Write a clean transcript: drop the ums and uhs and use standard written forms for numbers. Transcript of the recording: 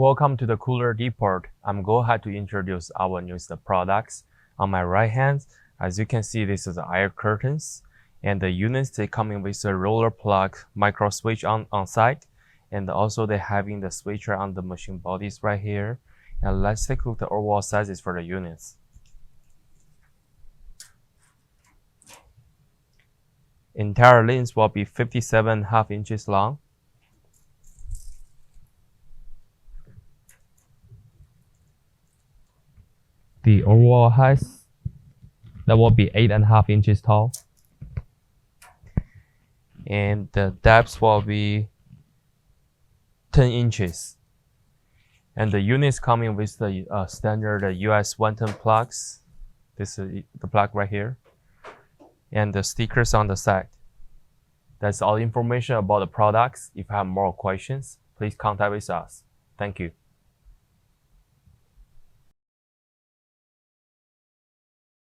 Welcome to the Cooler Depot. I'm go ahead to introduce our newest products. On my right hand, as you can see, this is the air curtains, and the units they coming with a roller plug micro switch on site, and also they having the switcher on the machine bodies right here. And let's take a look at the overall sizes for the units. Entire length will be 57.5 inches long. The overall height that will be 8.5 inches tall, and the depth will be 10 inches. And the units coming with the standard US 110 plugs. This is the plug right here, and the stickers on the side. That's all information about the products. If you have more questions, please contact with us. Thank you.